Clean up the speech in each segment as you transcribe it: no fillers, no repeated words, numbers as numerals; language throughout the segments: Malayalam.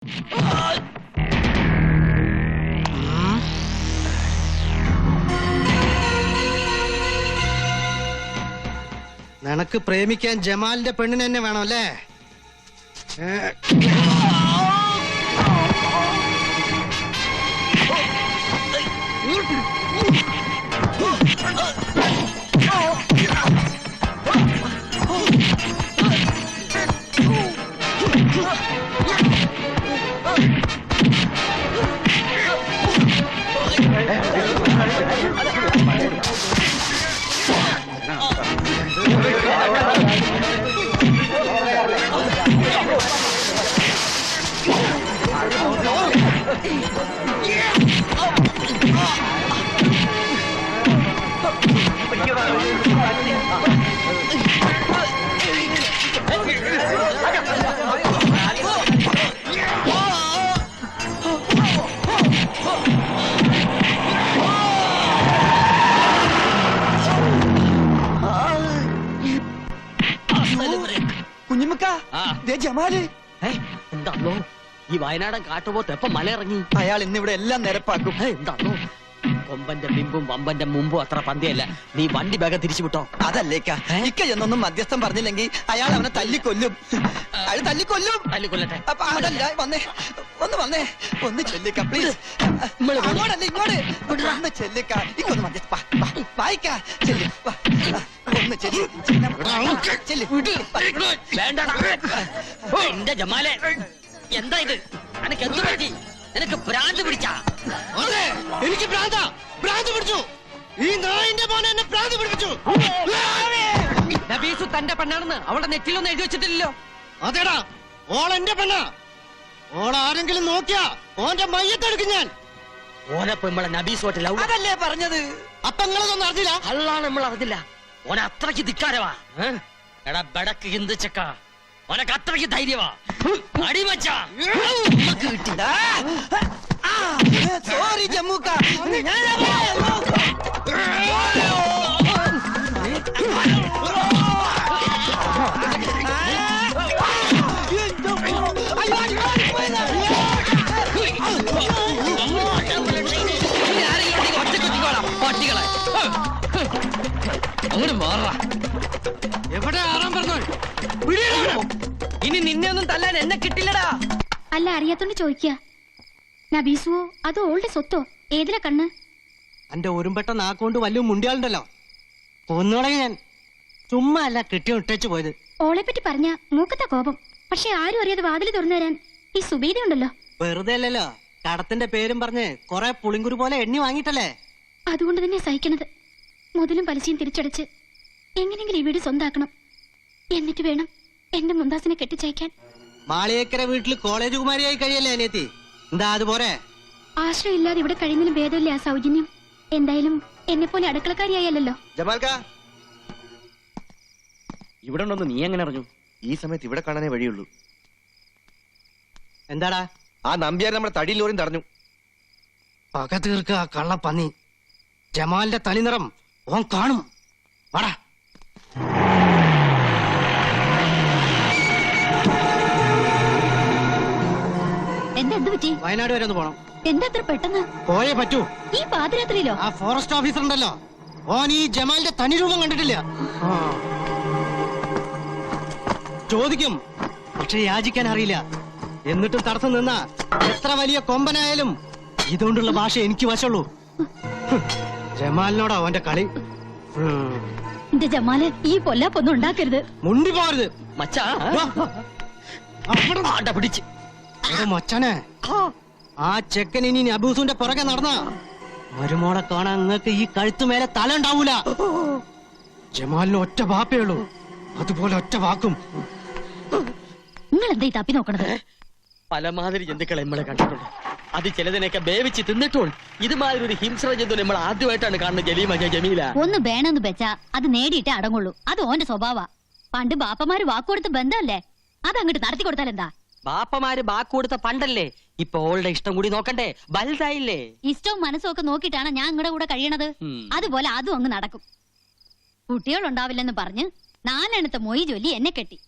നിനക്ക് പ്രേമിക്കാൻ ജമാലിന്റെ പെണ്ണിന് തന്നെ വേണം അല്ലേ? ജമാല് എന്താണോ ഈ വയനാടൻ കാട്ടുപോത്ത് എപ്പം മലയിറങ്ങി? അയാൾ ഇന്നിവിടെ എല്ലാം നിരപ്പാക്കും. എന്താണോ കൊമ്പന്റെ ബിംബും വമ്പന്റെ മുമ്പും അത്ര പന്തിയല്ല. നീ വണ്ടി വേഗം തിരിച്ചു വിട്ടോ. അതല്ലേക്ക ഇക്ക എന്നൊന്നും മധ്യസ്ഥം പറഞ്ഞില്ലെങ്കിൽ അയാൾ അവനെ തല്ലിക്കൊല്ലും. അയാൾ തല്ലിക്കൊല്ലും. തല്ലിക്കൊല്ലട്ടെ. അപ്പൊ അതല്ല വന്നേ, ഒന്ന് ഒന്ന് ചെല്ലിക്ക പ്ലീസ്. അങ്ങോട്ടല്ല ഇങ്ങോട്ട് ഒന്ന് ചെല്ലിക്ക. ഇക്കൊന്ന് മധ്യസ്ഥ വായിക്കാ ചെല്ലി ഒന്ന് ചെല്ലി. വേണ്ടടാ എന്റെ ജമാലെ, എന്താ ഇത്? അനക്ക് എന്ത് പറ്റി? നിനക്ക് ഭ്രാന്ത് പിടിച്ചാ? എനിക്ക് ഭ്രാന്ത് പിടിച്ചു. ഈ നായിന്റെ മോനെ എന്നെ ഭ്രാന്ത് പിടിപ്പിച്ചു. നബീസു തന്റെ പെണ്ണാണെന്ന് അവളുടെ നെറ്റിലൊന്നും എഴുതി വെച്ചിട്ടില്ലല്ലോ. അതേടാ, ഓൾ എന്റെ പെണ്ണാ. ഓൾ ആരെങ്കിലും നോക്കിയാ ഓന്റെ മയ്യത്തെടുക്കും ഞാൻ. ഓനപ്പൊ നമ്മളെ നബീസോട്ട് ലവ് അതല്ലേ പറഞ്ഞത്. അപ്പൊ നിങ്ങളതൊന്നും അറിഞ്ഞില്ല? അള്ളാണ് നമ്മൾ അറിഞ്ഞില്ല. ഓന അത്രയ്ക്ക് ധിക്കാരവാ. എടാ ബടക്ക് ഹിന്ദുച്ചക്ക, ഓനക്ക് അത്രയ്ക്ക് ധൈര്യവാ. അടിമച്ചാ സോറി ജമ്മൂക്ക. പട്ടികളെ അങ്ങോട്ട് മാറാ. എവിടെ ആറാൻ പറഞ്ഞു? ഇനി നിന്നെ ഒന്നും തല്ലാൻ എന്നെ കിട്ടില്ലടാ. അല്ല, അറിയാത്തോണ്ട് ചോദിക്കുക. നബീസുവോ അതോ ഓളുടെ സ്വത്തോ? ഏതിലാ കണ്ണ്? എന്റെ ഒരുമ്പെട്ട നാക്കൊണ്ട് വലിയ മുണ്ടിയാളുണ്ടല്ലോ, കൊന്നുകളെ ഞാൻ. ചുമ്മാ അല്ല കെട്ടി ഇട്ടേച്ചു പോയത്. ഓളെ പറ്റി പറഞ്ഞ മൂക്കത്ത കോപം. പക്ഷെ ആരും അറിയാതെ വാതിൽ തുറന്നു തരാൻ ഈ സുബീദ ഉണ്ടല്ലോ. വെറുതെ അല്ലല്ലോ കടത്തിന്റെ പേരും പറഞ്ഞ് കൊറേ പുളിങ്കുരു പോലെ എണ്ണി വാങ്ങിയിട്ടല്ലേ. അതുകൊണ്ട് തന്നെ സഹിക്കണത്. മുതലും പലിശയും തിരിച്ചടച്ച് എങ്ങനെങ്കിലും ഈ വീട് സ്വന്താക്കണം. എന്നിട്ട് വേണം എന്റെ മുന്താസിനെ കെട്ടിച്ചയക്കാൻ. മാളിയേക്കര വീട്ടിൽ കോളേജ് കുമാരിയായി കഴിയല്ലേ അനിയത്തി? എന്താ അതുപോലെ? ആശ്രയം ഇല്ലാതെ ഇവിടെ കഴിയുന്നതിലും ഭേദമില്ല ആ സൗജന്യം. എന്തായാലും എന്നെ പോലെ അടുക്കളക്കാരിയായല്ലോ. ഇവിടെ ഉണ്ടെന്ന് നീ എങ്ങനെ അറിഞ്ഞു? ഈ സമയത്ത് ഇവിടെ കാണാനേ വഴിയുള്ളൂ. എന്താടാ? ആ നമ്പ്യാർ നമ്മുടെ തടി ലോറിയും തടഞ്ഞു. പക തീർക്ക കള്ള പന്നി. ജമാലിന്റെ തനിനിറം ഓൻ കാണും. വാടാ. എന്ത് പറ്റി? വയനാട് വരെ ഒന്ന് പോണം. എന്താ അത്ര പെട്ടെന്ന്? പോയേ പറ്റൂ. ഈ പാതിരാത്രിയിലോ? ആ ഫോറസ്റ്റ് ഓഫീസർ ഉണ്ടല്ലോ, ഓൻ ഈ ജമാലിന്റെ തനി രൂപം കണ്ടിട്ടില്ല. ചോദിക്കും, പക്ഷെ യാചിക്കാൻ അറിയില്ല. എന്നിട്ടും തടസ്സം നിന്ന എത്ര വലിയ കൊമ്പനായാലും ഇതുകൊണ്ടുള്ള ഭാഷ എനിക്ക് വശമുള്ളൂ. ജമാലിനോടാ അവന്റെ കളി. എന്റെ ജമാല്, ഈ പൊല്ലാപ്പൊന്നും ഉണ്ടാക്കരുത്. മുണ്ടി പോകരുത് മച്ചാ. പിടിച്ച് മച്ചാനെ, ആ ചെക്കൻ ഇനി അബൂസുന്റെ പുറകെ നടന്ന മരുമോളെ കാണാൻ നിങ്ങൾക്ക് ഈ കഴുത്തുമേലെ തല ഉണ്ടാവൂല. ജമാലിന് ഒറ്റ വാപ്പേ ഉള്ളൂ, അതുപോലെ ഒറ്റ വാക്കും. നിങ്ങൾ എന്താ ഈ തപ്പി നോക്കണത്? പലമാതിരി ജന്തുക്കളെ നമ്മളെ കണ്ടിട്ടുണ്ട്. അത് ചിലതിനൊക്കെ വേവിച്ച് തിന്നിട്ടോൾ. ഇതുമാതിരി ഒരു ഹിംസ്ര ജന്തു നമ്മൾ ആദ്യമായിട്ടാണ് കാണുന്നത്. ജമീല ഒന്ന് വേണമെന്ന് വെച്ചാ അത് നേടിയിട്ടേ അടങ്ങുള്ളൂ. അത് ഓന്റെ സ്വഭാവ. പണ്ട് ബാപ്പമാര് വാക്കുകൊടുത്ത് ബന്ധമല്ലേ, അത് അങ്ങോട്ട് നടത്തി കൊടുത്താൽ എന്താ? ബാപ്പമാര് ബാക്ക് കൊടുത്ത പണ്ടല്ലേ. ഇപ്പൊ ഓളുടെ ഇഷ്ടം കൂടി നോക്കണ്ടേ? വലുതായില്ലേ. ഇഷ്ടവും മനസ്സും ഒക്കെ നോക്കിയിട്ടാണ് ഞാൻ നിങ്ങളുടെ കൂടെ കഴിയണത്. അതുപോലെ അതും അങ്ങ് നടക്കും. കുട്ടികളുണ്ടാവില്ലെന്ന് പറഞ്ഞ് 4 മൊയ് ചൊല്ലി എന്നെ കെട്ടി.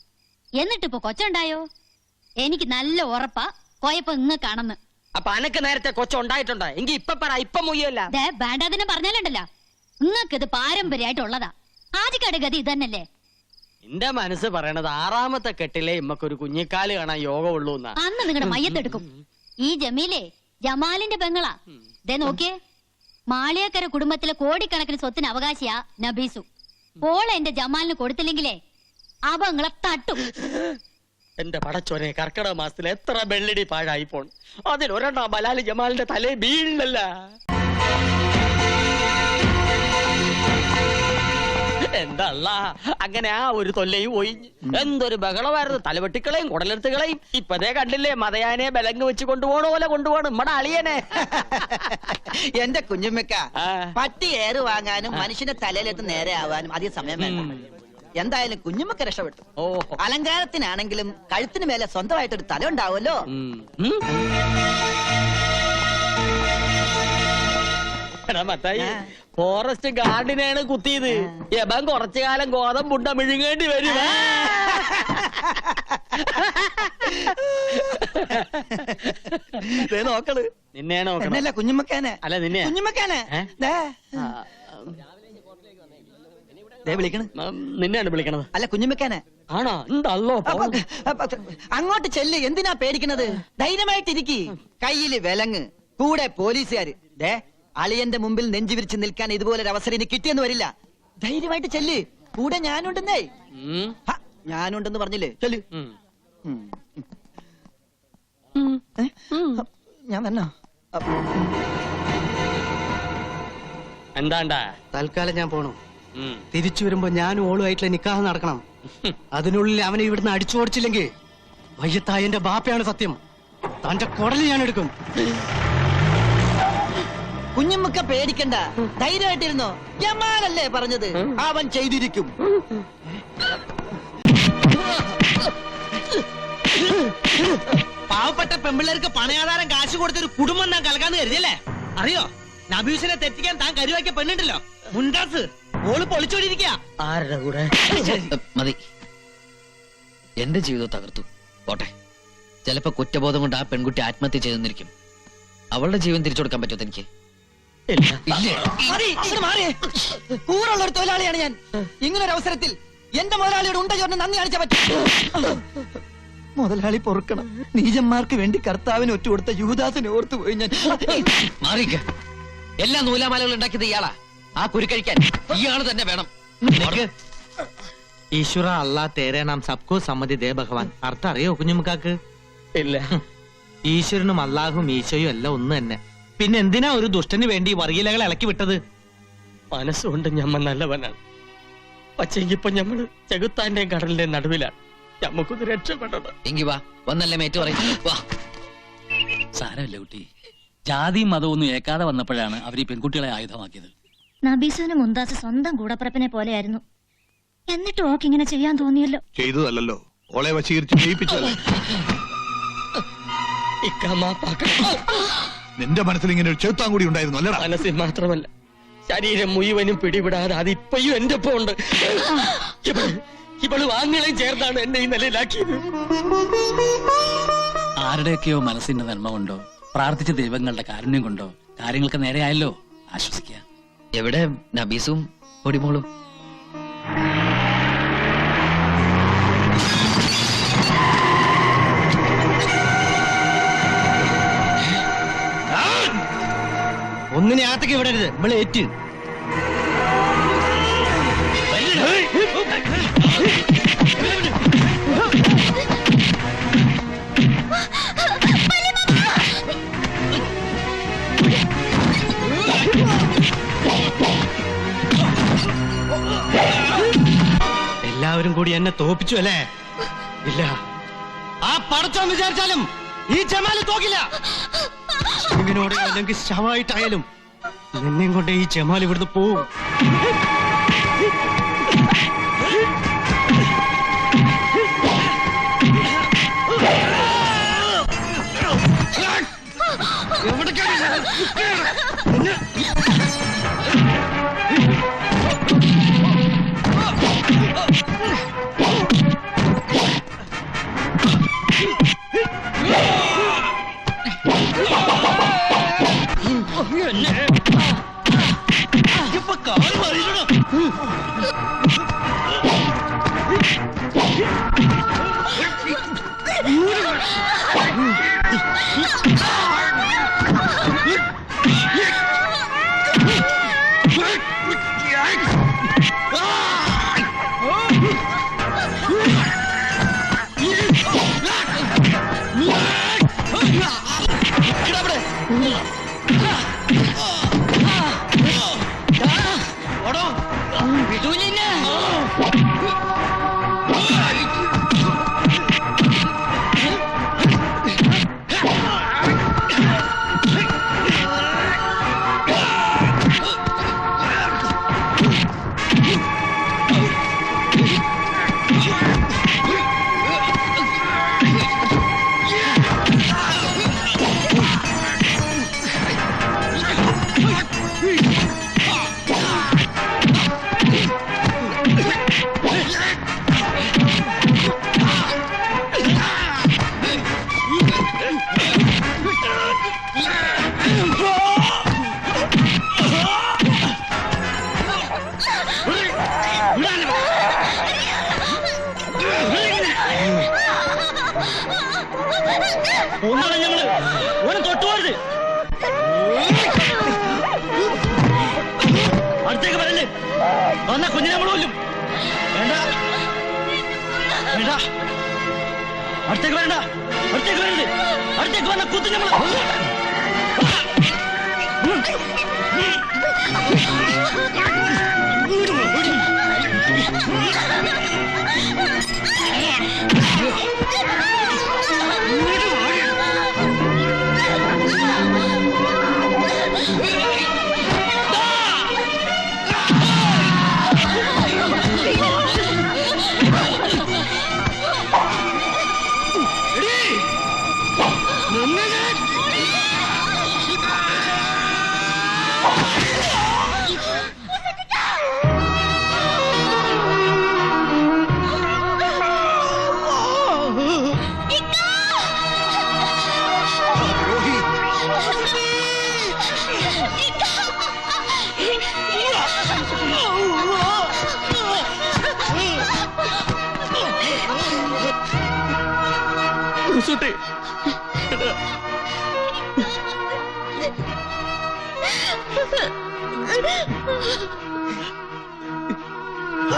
എന്നിട്ടിപ്പോ കൊച്ചുണ്ടായോ? എനിക്ക് നല്ല ഉറപ്പാ കോയപ്പോ കാണുന്നു. അപ്പൊ അനക്ക് നേരത്തെ കൊച്ചുണ്ടായിട്ടുണ്ടോ? എങ്കി ഇപ്പൊ പറ, ഇപ്പൊ മുയ്യല്ല. വേണ്ടാതിനെ പറഞ്ഞാലുണ്ടല്ലോ, നിങ്ങൾക്ക് ഇത് പാരമ്പര്യമായിട്ടുള്ളതാ. ആദ്യക്കാട് ഗതി ഇതന്നല്ലേ. എന്റെ മനസ്സ് പറയണത് 6ാമത്തെ കെട്ടിലെ ഇമ്മക്കൊരു കുഞ്ഞിക്കാല് കാണാൻ യോഗമുള്ളൂ എന്നാ. അന്ന് നിങ്ങളുടെ മയ്യത്തെടുക്കും. ഈ ജമീലേ ജമാലിന്റെ പെങ്ങളാ. ദേ നോക്കിയേ, മാളിയക്കര കുടുംബത്തിലെ കോടിക്കണക്കിന് സ്വത്തിന് അവകാശിയാ നബീസു. ഓളെ എന്റെ ജമാലിന് കൊടുത്തില്ലെങ്കിലേ അവങ്ങളെ തട്ടും. എന്റെ പടച്ചോനെ, കർക്കിടക മാസത്തിൽ എത്ര വെള്ളിടി പാഴായി പോൺ. അതിലൊരെണ്ണം ബലാലി ജമാലിന്റെ തലേ വീഴില്ല. എന്തല്ല അങ്ങനെ ആ ഒരു തൊല്ലയും ഒഴിഞ്ഞ് എന്തൊരു ബഹളമായിരുന്നു. തലവെട്ടിക്കളയും കുടലെടുത്തുകളയും. ഇപ്പതേ കണ്ടില്ലേ, മതയാനെ ബലങ്ങ് വെച്ച് കൊണ്ടുപോകണ പോലെ കൊണ്ടുപോകണം നമ്മടെ അളിയനെ. എന്റെ കുഞ്ഞുമ്മക്ക, പട്ടി ഏറ് വാങ്ങാനും മനുഷ്യന്റെ തലയിലെത്ത് നേരെ ആവാനും അധികം സമയം വേണ്ട. എന്തായാലും കുഞ്ഞുമ്മക്ക രക്ഷപ്പെട്ടു. അലങ്കാരത്തിനാണെങ്കിലും കഴുത്തിന് മേലെ സ്വന്തമായിട്ടൊരു തല ഉണ്ടാവുമല്ലോ. ഫോറസ്റ്റ് ഗാർഡിനെയാണ് കുത്തിയത്. എബൻ കുറച്ചു കാലം ഗോതമ്പുണ്ട മിഴുങ്ങേണ്ടി വരും. നോക്കള് നിന്നെയാണ് നോക്കണം. എന്നല്ല കുഞ്ഞുമ്മക്കാനെ. അല്ല നിന്നെ. കുഞ്ഞുമ്മക്കാനെ വിളിക്കണ. നിന്നെയാണ് വിളിക്കണത്. അല്ല കുഞ്ഞുമ്മക്കാനെ. ആണോ? എന്തല്ലോ അങ്ങോട്ട് ചെല്ല്. എന്തിനാ പേടിക്കണത്? ധൈര്യമായിട്ടിരിക്കി. കയ്യില് വിലങ്ങ്, കൂടെ പോലീസുകാര്. ദേ, അളിയന്റെ മുമ്പിൽ നെഞ്ചു വിരിച്ച് നിൽക്കാൻ ഇതുപോലൊരു അവസരം ഇനി കിട്ടിയെന്ന് വരില്ല. ധൈര്യമായിട്ട് ചെല്ല്. കൂടെ ഞാനുണ്ടെന്നേ. ഞാനുണ്ടെന്ന് പറഞ്ഞില്ലേ? ചെല്ല്. ഞാൻ വന്നോ? എന്താണ്ടാ? തൽക്കാലം ഞാൻ പോണു. തിരിച്ചു വരുമ്പോ ഞാനും ഓളുമായിട്ടുള്ള നിക്കാഹ് നടക്കണം. അതിനുള്ളിൽ അവനെ ഇവിടുന്ന് അടിച്ചു ഓടിച്ചില്ലെങ്കിൽ വയ്യത്തായന്റെ ബാപ്പയാണ് സത്യം. തന്റെ കുടല് ഞാൻ എടുക്കും. കുഞ്ഞുമ്മക്ക പേടിക്കണ്ട, ധൈര്യമായിട്ടിരുന്നോ. ജമാലല്ലേ പറഞ്ഞത്, അവൻ ചെയ്തിരിക്കും. പാവപ്പെട്ട പെമ്പിള്ളേർക്ക് പണയാധാരം കാശ് കൊടുത്തൊരു കുടുംബം താൻ കലക്കാന്ന് കരുതിയല്ലേ? അറിയോ, നബീസിനെ തെറ്റിക്കാൻ താൻ കരുവാക്കിയ പെണ്ണുണ്ടല്ലോ, മുണ്ടാസ്. ഓള് പൊളിച്ചോടിയിരിക്കുക. ആരുടെ കൂടെ? മതി, എന്റെ ജീവിതം തകർത്തു. പോട്ടെ, ചിലപ്പോ കുറ്റബോധം കൊണ്ട് ആ പെൺകുട്ടി ആത്മഹത്യ ചെയ്തെന്നിരിക്കും. അവളുടെ ജീവൻ തിരിച്ചു കൊടുക്കാൻ പറ്റുമോ എനിക്ക്? കൂറുള്ള ഒരു തൊഴിലാളിയാണ് ഞാൻ. ഇങ്ങനൊരു അവസരത്തിൽ എന്റെ മുതലാളിയോട് ഉണ്ട ചോറിന് നന്ദി കാണിച്ചാ പറ്റും. മുതലാളി പൊറുക്കണം. നീചന്മാർക്ക് വേണ്ടി കർത്താവിന് ഒറ്റ കൊടുത്ത യൂദാസിനെ ഓർത്തു പോയി ഞാൻ. മാറിക്ക. എല്ലാ നൂലാമാലകളും ഉണ്ടാക്കിയത് ഇയാളാ. ആ കുരുക്കഴിക്കാൻ ഇയാള് തന്നെ വേണം. ഈശ്വര അല്ലാ തേരെ നാം സബ്കോ സമ്മതി ദേ ഭഗവാൻ. അർത്ഥം അറിയോ കുഞ്ഞുമുക്കാക്ക്? ഇല്ല. ഈശ്വരനും അള്ളാഹും ഈശോയും എല്ലാം ഒന്ന് തന്നെ. പിന്നെ എന്തിനാ ഒരു ദുഷ്ടന് വേണ്ടി വർഗീലകളെ ഇളക്കി വിട്ടത്? മനസ്സുകൊണ്ട് ഞമ്മ നല്ലവനാണ്. പക്ഷെങ്കിപ്പോ ഞമ്മള് ചെകുത്താന്റെയും കടലിന്റെയും നടുവിലാണ്. ഞമ്മക്കൊന്ന് രക്ഷപ്പെട്ടത്. എങ്കി വാ, വന്നല്ലേ മേറ്റ് പറയും. വാ. സാരമില്ല കുട്ടി, ജാതിയും മതവും ഒന്നും ഏക്കാതെ വന്നപ്പോഴാണ് അവർ ഈ പെൺകുട്ടികളെ ആയുധമാക്കിയത്. നബീസുവിന് മുന്താസ് സ്വന്തം കൂടപ്പറപ്പിനെ പോലെയായിരുന്നു. എന്നിട്ട് ഓക്ക് ഇങ്ങനെ ചെയ്യാൻ തോന്നിയല്ലോ. ചെയ്തതല്ലോ, ഓളെ വശീകരിച്ച് ജയിപ്പിച്ചത്. നിന്റെ മനസ്സിൽ ഇങ്ങനെ ഒരു ചെറുത്താൻ കൂടി ഉണ്ടായിരുന്നു അല്ലടാ? മനസ്സിൽ മാത്രമല്ല, ശരീരം മുഴുവനും പിടിവിടാതെ അതിപ്പോഴും എന്റെ ഒപ്പം ഉണ്ട്. ഇവള് വാങ്ങുകളെയും ചേർന്നാണ് എന്നെ ഈ നിലയിലാക്കിയത്. ആരുടെയൊക്കെയോ മനസ്സിന്റെ നന്മ കൊണ്ടോ പ്രാർത്ഥിച്ച ദൈവങ്ങളുടെ കാരുണ്യം കൊണ്ടോ കാര്യങ്ങൾക്ക് നേരെയായല്ലോ. ആശ്വസിക്കുക. എവിടെ നബീസും പൊടിമോളും? ഒന്നിനെ അകത്തേക്ക് വിടരുത്. നമ്മളെ ഏറ്റ് എല്ലാവരും കൂടി എന്നെ തോപ്പിച്ചു അല്ലേ? ഇല്ല, ആ പടച്ചോൻ വിചാരിച്ചാലും ഈ ജമാല് തോക്കില്ല. ഇവനോട് അല്ലെങ്കിൽ ശവമായിട്ടായാലും നിന്നെയും കൊണ്ട് ഈ ജമാൽ ഇവിടുന്ന് പോവും. ഒന്നാണ് ഞങ്ങള് ഓനെ തൊട്ടുപോരുത്. അടുത്തേക്ക് വരല്ലേ, വന്ന കുഞ്ഞിനെ നമ്മൾ കൊല്ലും. വേണ്ട വേണ്ട, അടുത്തേക്ക് വേണ്ട, അടുത്തേക്ക് വരരുത്. അടുത്തേക്ക് വന്ന കുത്തു നമ്മൾ.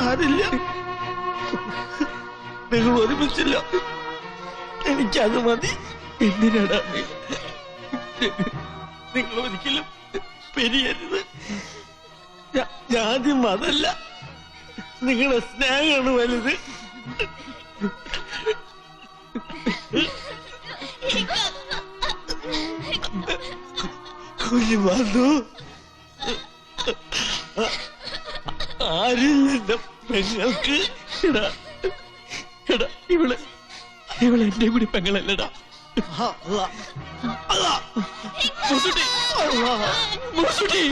ആരില്ല, നിങ്ങൾ ഒരുമിച്ചില്ല, എനിക്കത് മതി. എന്തിനാടാ നിങ്ങൾ ഒരിക്കലും പെരിയരുത്. ആദ്യം അതല്ല, നിങ്ങളുടെ സ്നേഹമാണ് വലുത്. കുഞ്ഞു വന്നു, ആരിൽ നിന്റെ പെങ്ങൾക്ക് ഇവള് എന്റെ കൂടി പെങ്ങളല്ലടാ. മുസുട്ടി